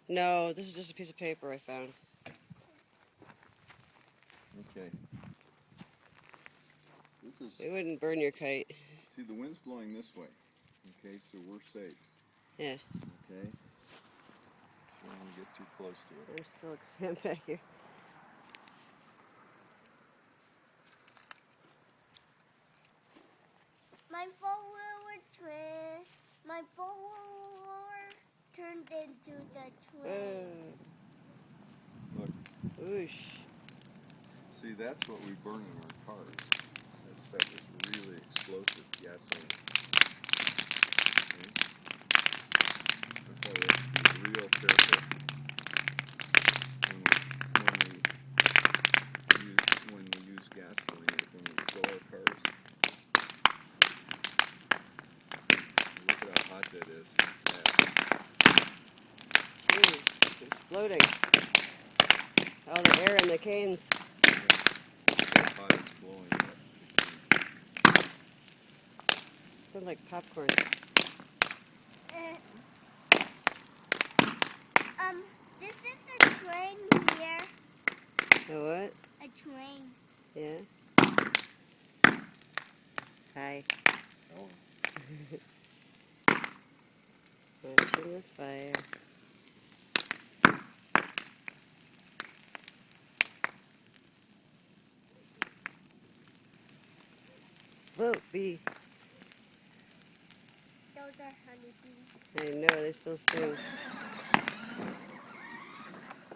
No, this is just a piece of paper I found. Okay. This is, It wouldn't burn your kite. see, the wind's blowing this way. Okay, so we're safe. Yeah. Okay. Don't want to get too close to it. I'm still stand back here. My four-wheeler turned into the train. Look. Whoosh. See, that's what we burn in our cars. That stuff is really explosive gasoline. Okay? That's why we have to be real careful when we use gasoline, like when we fill our cars. Look at how hot that is. Ooh, it's exploding. All the air in the canes. How hot it's blowing up. Sounds like popcorn. This is a train here. A what? A train. Yeah. Hi. Oh. Watching the fire. Whoa, bee. Those are honeybees. I know, they still sting.